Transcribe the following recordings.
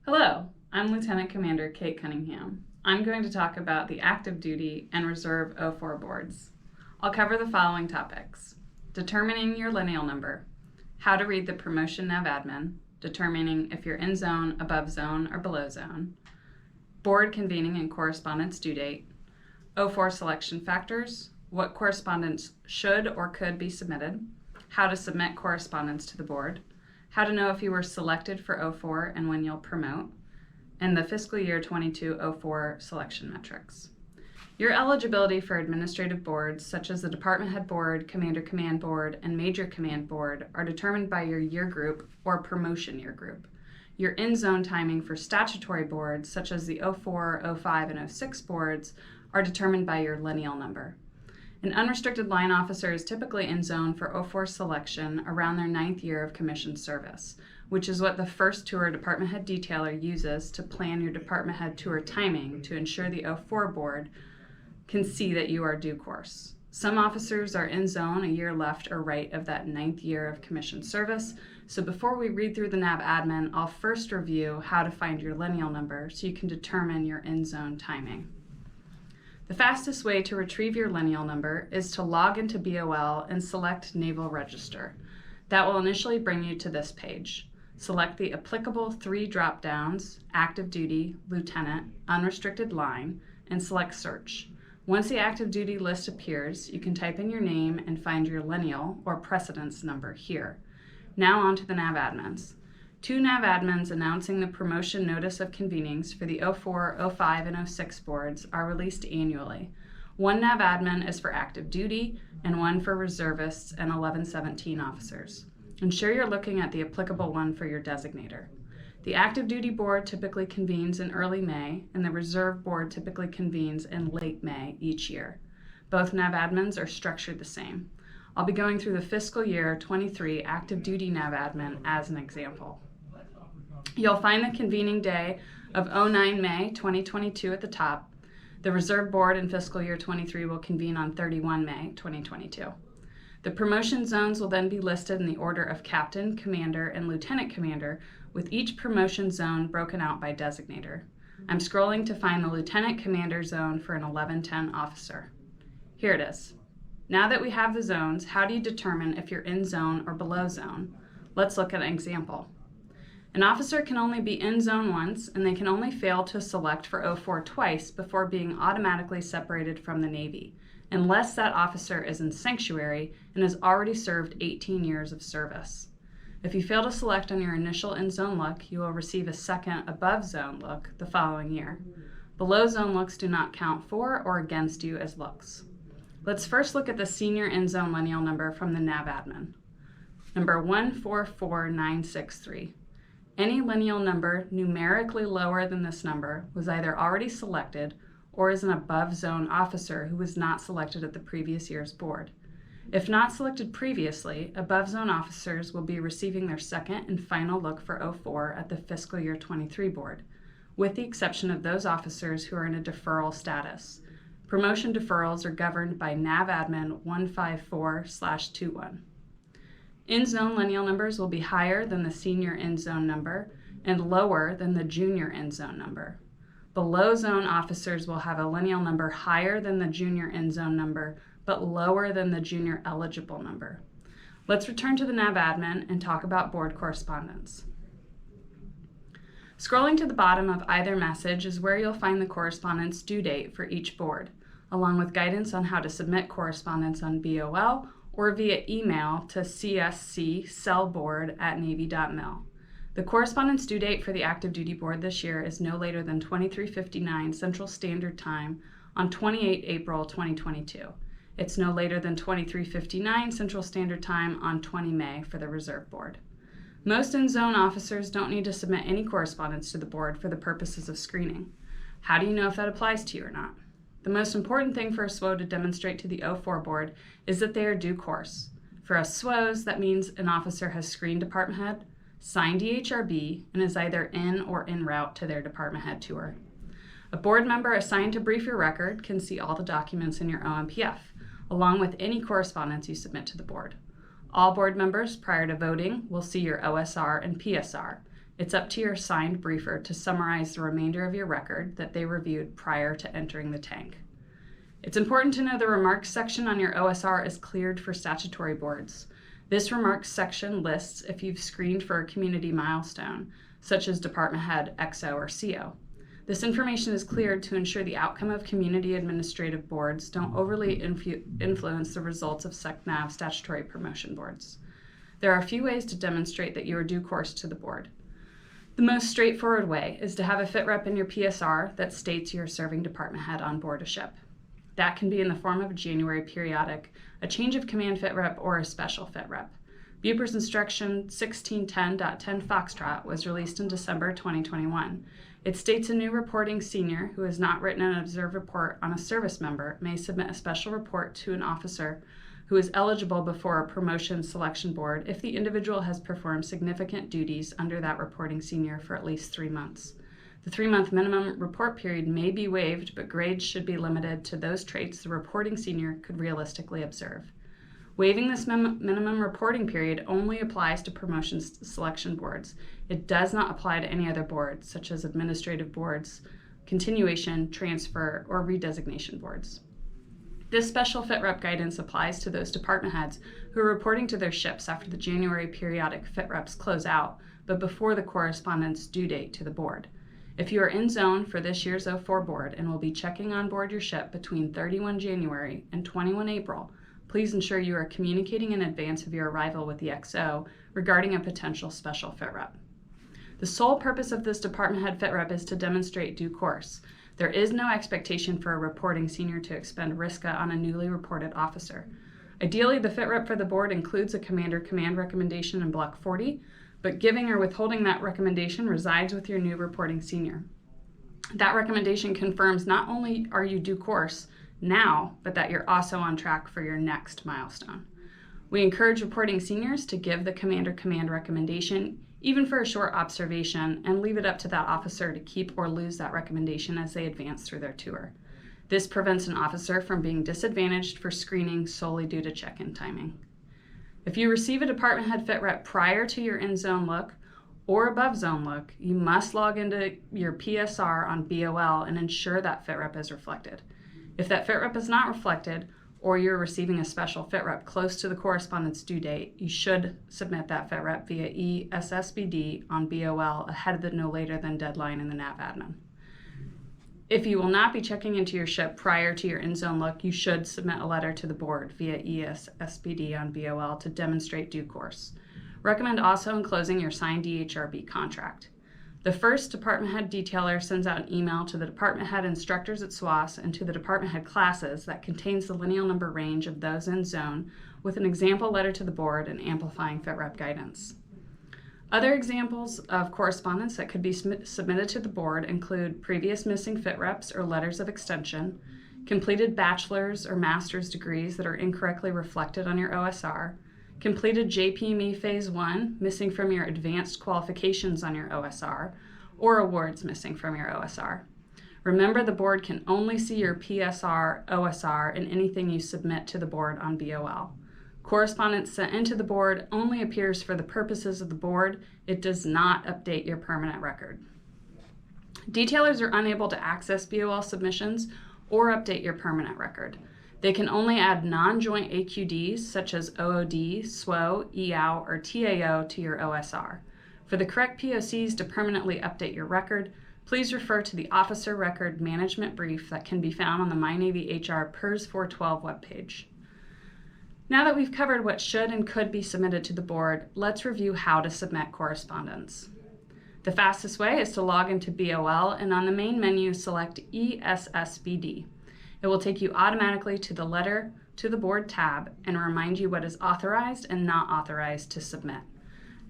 Hello, I'm Lieutenant Commander Kate Cunningham. I'm going to talk about the active duty and reserve O-4 boards. I'll cover the following topics: determining your lineal number, how to read the promotion NAVADMIN, determining if you're in zone, above zone, or below zone, board convening and correspondence due date, O-4 selection factors, what correspondence should or could be submitted, how to submit correspondence to the board, how to know if you were selected for O-4 and when you'll promote, and the fiscal year 22 O-4 selection metrics. Your eligibility for administrative boards, such as the Department Head Board, Commander Command Board, and Major Command Board, are determined by your year group or promotion year group. Your in-zone timing for statutory boards, such as the O-4, O-5, and O-6 boards, are determined by your lineal number. An unrestricted line officer is typically in zone for O-4 selection around their 9th year of commissioned service, which is what the first tour department head detailer uses to plan your department head tour timing to ensure the O-4 board can see that you are due course. Some officers are in zone a year left or right of that 9th year of commissioned service, so before we read through the NAVADMIN, I'll first review how to find your lineal number so you can determine your in-zone timing. The fastest way to retrieve your lineal number is to log into BOL and select Naval Register. That will initially bring you to this page. Select the applicable 3 drop-downs, active duty, lieutenant, unrestricted line, and select search. Once the active duty list appears, you can type in your name and find your lineal or precedence number here. Now on to the NAVADMINs. 2 NAVADMINs announcing the promotion notice of convenings for the O-4, O-5, and O-6 boards are released annually. 1 NAVADMIN is for active duty and 1 for reservists and 1117 officers. Ensure you're looking at the applicable one for your designator. The active duty board typically convenes in early May, and the reserve board typically convenes in late May each year. Both NAVADMINs are structured the same. I'll be going through the fiscal year 23 active duty NAVADMIN as an example. You'll find the convening day of 09 May 2022 at the top. The reserve board in fiscal year 23 will convene on 31 May 2022. The promotion zones will then be listed in the order of captain, commander, and lieutenant commander, with each promotion zone broken out by designator. I'm scrolling to find the lieutenant commander zone for an 1110 officer. Here it is. Now that we have the zones, how do you determine if you're in zone or below zone? Let's look at an example. An officer can only be in zone once, and they can only fail to select for O-4 twice before being automatically separated from the Navy, unless that officer is in sanctuary and has already served 18 years of service. If you fail to select on your initial in-zone look, you will receive a second above-zone look the following year. Below-zone looks do not count for or against you as looks. Let's first look at the senior in-zone lineal number from the NAVADMIN. Number 144963. Any lineal number numerically lower than this number was either already selected or is an above-zone officer who was not selected at the previous year's board. If not selected previously, above-zone officers will be receiving their second and final look for O-4 at the fiscal year 23 board, with the exception of those officers who are in a deferral status. Promotion deferrals are governed by NAVADMIN 154/21. In-zone lineal numbers will be higher than the senior in-zone number and lower than the junior in-zone number. Below-zone officers will have a lineal number higher than the junior in-zone number, but lower than the junior eligible number. Let's return to the NAVADMIN and talk about board correspondence. Scrolling to the bottom of either message is where you'll find the correspondence due date for each board, along with guidance on how to submit correspondence on BOL or via email to csccellboard@navy.mil. The correspondence due date for the active duty board this year is no later than 23:59 Central Standard Time on 28 April 2022. It's no later than 23:59 Central Standard Time on 20 May for the reserve board. Most in-zone officers don't need to submit any correspondence to the board for the purposes of screening. How do you know if that applies to you or not? The most important thing for a SWO to demonstrate to the O-4 board is that they are due course. For us SWOs, that means an officer has screened department head, signed EHRB, and is either in or en route to their department head tour. A board member assigned to brief your record can see all the documents in your OMPF, along with any correspondence you submit to the board. All board members prior to voting will see your OSR and PSR. It's up to your assigned briefer to summarize the remainder of your record that they reviewed prior to entering the tank. It's important to know the remarks section on your OSR is cleared for statutory boards. This remarks section lists if you've screened for a community milestone, such as department head, XO, or CO. This information is cleared to ensure the outcome of community administrative boards don't overly influence the results of SecNav statutory promotion boards. There are a few ways to demonstrate that you are due course to the board. The most straightforward way is to have a fit rep in your PSR that states you're serving department head on board a ship. That can be in the form of a January periodic, a change of command fit rep, or a special fit rep. Buper's Instruction 1610.10 Foxtrot was released in December 2021. It states a new reporting senior who has not written an observed report on a service member may submit a special report to an officer who is eligible before a promotion selection board if the individual has performed significant duties under that reporting senior for at least 3 months. The 3-month minimum report period may be waived, but grades should be limited to those traits the reporting senior could realistically observe. Waiving this minimum reporting period only applies to promotion selection boards. It does not apply to any other boards, such as administrative boards, continuation, transfer, or redesignation boards. This special fit rep guidance applies to those department heads who are reporting to their ships after the January periodic fit reps close out, but before the correspondence due date to the board. If you are in zone for this year's O-4 board and will be checking on board your ship between 31 January and 21 April, please ensure you are communicating in advance of your arrival with the XO regarding a potential special fit rep. The sole purpose of this department head fit rep is to demonstrate due course. There is no expectation for a reporting senior to expend RISCA on a newly reported officer. Ideally, the fit rep for the board includes a commander-command recommendation in Block 40, but giving or withholding that recommendation resides with your new reporting senior. That recommendation confirms not only are you due course now, but that you're also on track for your next milestone. We encourage reporting seniors to give the commander-command recommendation, even for a short observation, and leave it up to that officer to keep or lose that recommendation as they advance through their tour. This prevents an officer from being disadvantaged for screening solely due to check-in timing. If you receive a department head fit rep prior to your in-zone look or above zone look, you must log into your PSR on BOL and ensure that fit rep is reflected. If that fit rep is not reflected, or you're receiving a special fit rep close to the correspondence due date, you should submit that fit rep via ESSBD on BOL ahead of the no later than deadline in the NAVADMIN. If you will not be checking into your ship prior to your in-zone look, you should submit a letter to the board via ESSBD on BOL to demonstrate due course. Recommend also enclosing your signed DHRB contract. The first department head detailer sends out an email to the department head instructors at SWAS and to the department head classes that contains the lineal number range of those in zone with an example letter to the board and amplifying fit rep guidance. Other examples of correspondence that could be submitted to the board include previous missing fit reps or letters of extension, completed bachelor's or master's degrees that are incorrectly reflected on your OSR, completed JPME Phase 1 missing from your advanced qualifications on your OSR, or awards missing from your OSR. Remember, the board can only see your PSR, OSR, and anything you submit to the board on BOL. Correspondence sent into the board only appears for the purposes of the board. It does not update your permanent record. Detailers are unable to access BOL submissions or update your permanent record. They can only add non-joint AQDs such as OOD, SWO, EOW, or TAO to your OSR. For the correct POCs to permanently update your record, please refer to the Officer Record Management Brief that can be found on the MyNavyHR PERS 412 webpage. Now that we've covered what should and could be submitted to the board, let's review how to submit correspondence. The fastest way is to log into BOL and on the main menu select ESSBD. It will take you automatically to the Letter to the Board tab and remind you what is authorized and not authorized to submit.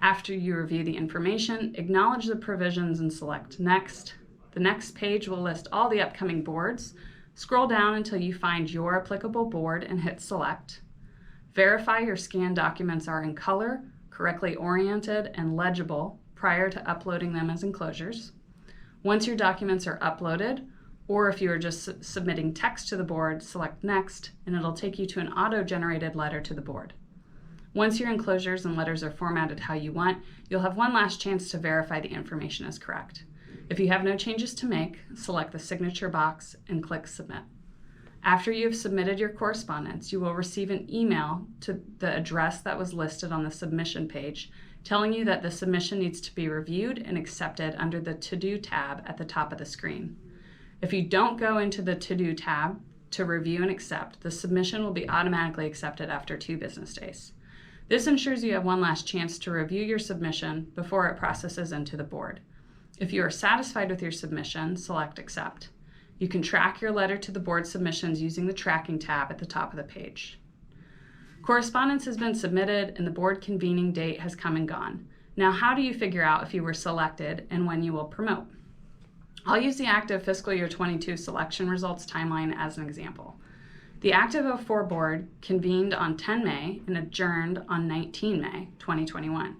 After you review the information, acknowledge the provisions and select Next. The next page will list all the upcoming boards. Scroll down until you find your applicable board and hit Select. Verify your scanned documents are in color, correctly oriented, and legible prior to uploading them as enclosures. Once your documents are uploaded, or if you are just submitting text to the board, select Next, and it'll take you to an auto-generated letter to the board. Once your enclosures and letters are formatted how you want, you'll have one last chance to verify the information is correct. If you have no changes to make, select the signature box and click Submit. After you have submitted your correspondence, you will receive an email to the address that was listed on the submission page, telling you that the submission needs to be reviewed and accepted under the To Do tab at the top of the screen. If you don't go into the To Do tab to review and accept, the submission will be automatically accepted after 2 business days. This ensures you have one last chance to review your submission before it processes into the board. If you are satisfied with your submission, select Accept. You can track your letter to the board submissions using the Tracking tab at the top of the page. Correspondence has been submitted and the board convening date has come and gone. Now, how do you figure out if you were selected and when you will promote? I'll use the active fiscal year 22 selection results timeline as an example. The active O-4 board convened on 10 May and adjourned on 19 May 2021.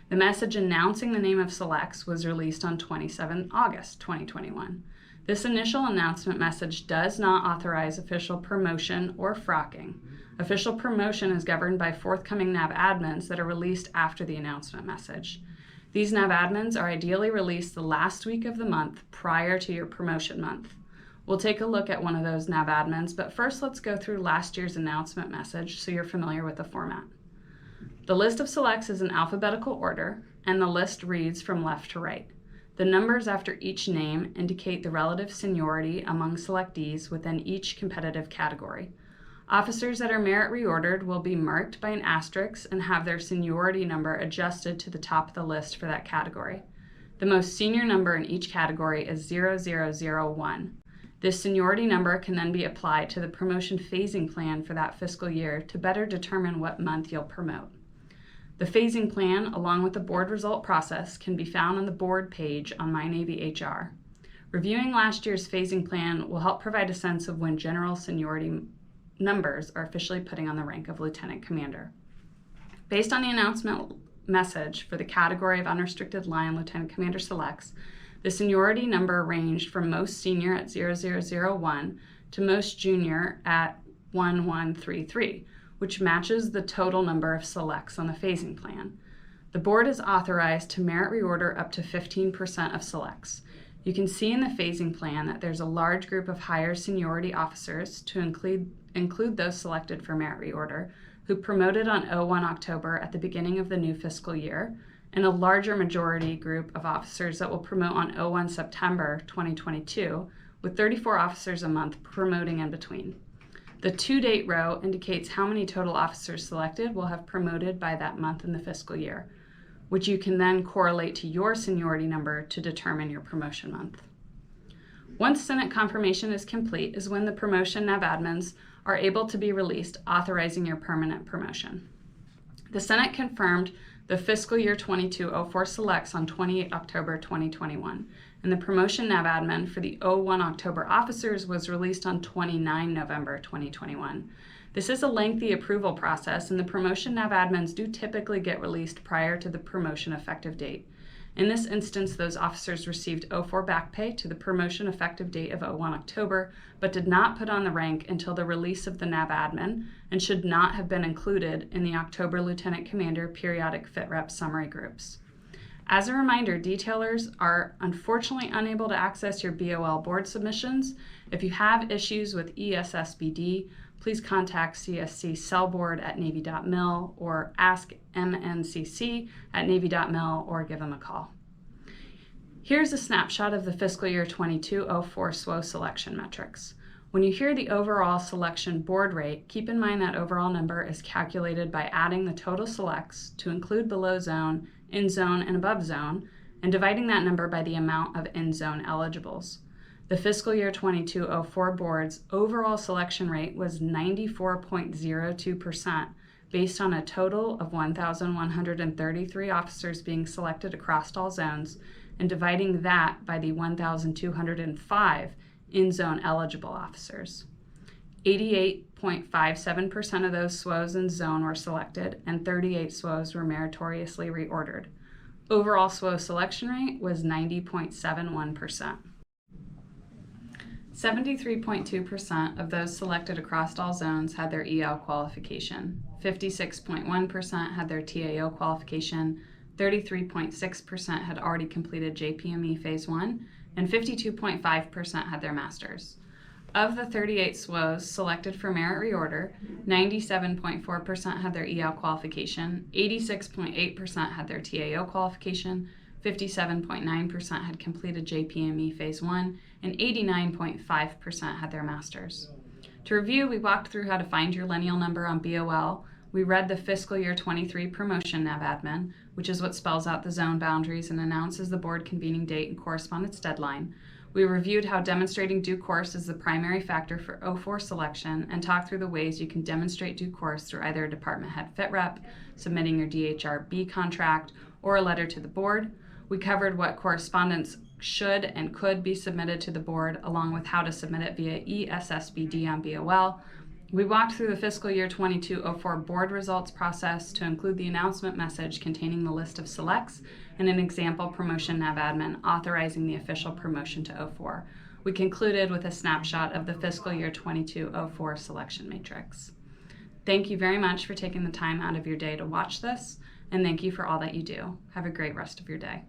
The message announcing the name of selects was released on 27 August 2021. This initial announcement message does not authorize official promotion or frocking. Official promotion is governed by forthcoming NAVADMINs that are released after the announcement message. These NAVADMINs are ideally released the last week of the month prior to your promotion month. We'll take a look at one of those NAVADMINs, but first let's go through last year's announcement message so you're familiar with the format. The list of selects is in alphabetical order, and the list reads from left to right. The numbers after each name indicate the relative seniority among selectees within each competitive category. Officers that are merit reordered will be marked by an asterisk and have their seniority number adjusted to the top of the list for that category. The most senior number in each category is 0001. This seniority number can then be applied to the promotion phasing plan for that fiscal year to better determine what month you'll promote. The phasing plan, along with the board result process, can be found on the board page on My Navy HR. Reviewing last year's phasing plan will help provide a sense of when general seniority numbers are officially putting on the rank of Lieutenant Commander. Based on the announcement message for the category of unrestricted line Lieutenant Commander selects, the seniority number ranged from most senior at 0001 to most junior at 1133. Which matches the total number of selects on the phasing plan. The board is authorized to merit reorder up to 15% of selects. You can see in the phasing plan that there's a large group of higher seniority officers, to include those selected for merit reorder, who promoted on 01 October at the beginning of the new fiscal year, and a larger majority group of officers that will promote on 01 September 2022, with 34 officers a month promoting in between. The to-date row indicates how many total officers selected will have promoted by that month in the fiscal year, which you can then correlate to your seniority number to determine your promotion month. Once Senate confirmation is complete is when the promotion NAVADMINs are able to be released, authorizing your permanent promotion. The Senate confirmed the fiscal year 22 O-4 selects on 28 October 2021, and the promotion NAVADMIN for the 01 October officers was released on 29 November 2021. This is a lengthy approval process, and the promotion NAVADMINs do typically get released prior to the promotion effective date. In this instance, those officers received O-4 back pay to the promotion effective date of 01 October, but did not put on the rank until the release of the NAVADMIN and should not have been included in the October Lieutenant Commander periodic FitRep summary groups. As a reminder, detailers are unfortunately unable to access your BOL board submissions. If you have issues with ESSBD, please contact CSC Cell Board at Navy.mil or ask MNCC at Navy.mil or give them a call. Here's a snapshot of the fiscal year 22 O-4 SWO selection metrics. When you hear the overall selection board rate, keep in mind that overall number is calculated by adding the total selects to include below zone, in zone, and above zone, and dividing that number by the amount of in zone eligibles. The fiscal year 22 O-4 board's overall selection rate was 94.02%, based on a total of 1,133 officers being selected across all zones, and dividing that by the 1,205 in-zone eligible officers. 88.57% of those SWOs in zone were selected, and 38 SWOs were meritoriously reordered. Overall SWO selection rate was 90.71%. 73.2% of those selected across all zones had their EL qualification, 56.1% had their TAO qualification, 33.6% had already completed JPME Phase 1, and 52.5% had their masters. Of the 38 SWOs selected for merit reorder, 97.4% had their EL qualification, 86.8% had their TAO qualification, 57.9% had completed JPME Phase 1, and 89.5% had their masters. To review, we walked through how to find your lineal number on BOL. We read the fiscal year 23 promotion NAVADMIN, which is what spells out the zone boundaries and announces the board convening date and correspondence deadline. We reviewed how demonstrating due course is the primary factor for O-4 selection and talked through the ways you can demonstrate due course through either a department head fit rep, submitting your DHR-B contract, or a letter to the board. We covered what correspondence should and could be submitted to the board, along with how to submit it via ESSBD on BOL. We walked through the fiscal year 22 O-4 board results process to include the announcement message containing the list of selects and an example promotion NAVADMIN authorizing the official promotion to O-4. We concluded with a snapshot of the fiscal year 22 O-4 selection matrix. Thank you very much for taking the time out of your day to watch this, and thank you for all that you do. Have a great rest of your day.